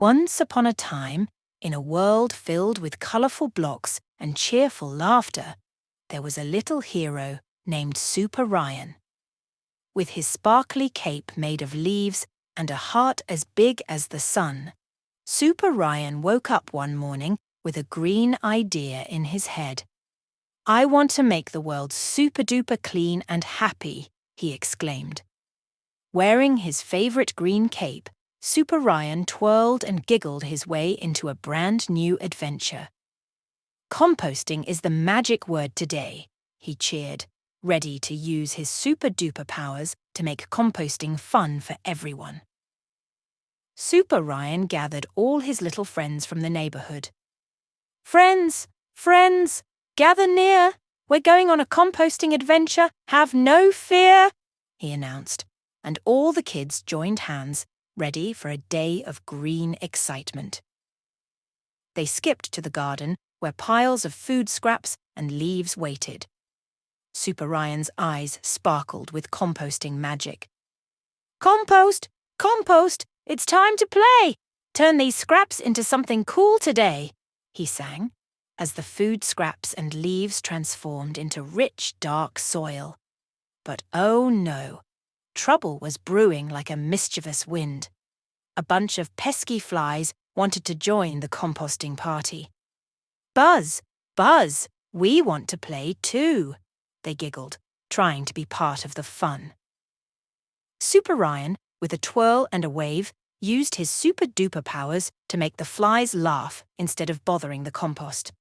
Once upon a time, in a world filled with colourful blocks and cheerful laughter, there was a little hero named Super Ryan. With his sparkly cape made of leaves and a heart as big as the sun, Super Ryan woke up one morning with a green idea in his head. "I want to make the world super-duper clean and happy," he exclaimed. Wearing his favourite green cape, Super Ryan twirled and giggled his way into a brand new adventure. "Composting is the magic word today," he cheered, ready to use his super-duper powers to make composting fun for everyone. Super Ryan gathered all his little friends from the neighbourhood. "Friends, friends, gather near. We're going on a composting adventure. Have no fear," he announced, and all the kids joined hands, ready for a day of green excitement. They skipped to the garden where piles of food scraps and leaves waited. Super Ryan's eyes sparkled with composting magic. "Compost! Compost! It's time to play! Turn these scraps into something cool today," he sang, as the food scraps and leaves transformed into rich, dark soil. But oh no! Trouble was brewing like a mischievous wind. A bunch of pesky flies wanted to join the composting party. "Buzz, Buzz, we want to play too," they giggled, trying to be part of the fun. Super Ryan, with a twirl and a wave, used his super-duper powers to make the flies laugh instead of bothering the compost.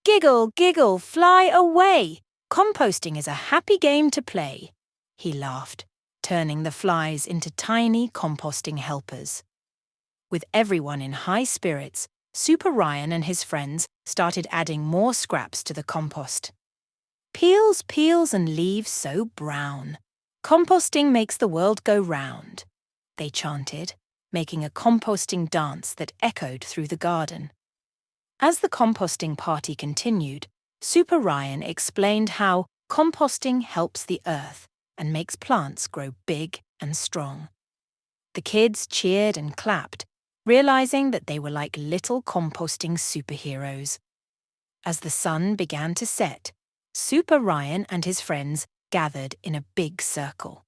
"Giggle, giggle, fly away! Composting is a happy game to play," he laughed, turning the flies into tiny composting helpers. With everyone in high spirits, Super Ryan and his friends started adding more scraps to the compost. "Peels, peels and leaves so brown. Composting makes the world go round," they chanted, making a composting dance that echoed through the garden. As the composting party continued, Super Ryan explained how composting helps the earth and makes plants grow big and strong. The kids cheered and clapped, realizing that they were like little composting superheroes. As the sun began to set, Super Ryan and his friends gathered in a big circle.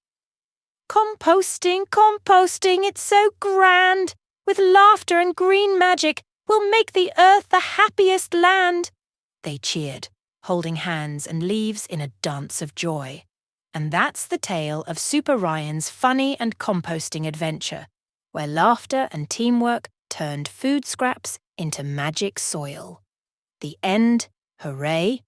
"Composting, composting, it's so grand! With laughter and green magic, we'll make the earth the happiest land!" they cheered, holding hands and leaves in a dance of joy. And that's the tale of Super Ryan's funny and composting adventure, where laughter and teamwork turned food scraps into magic soil. The end, hooray!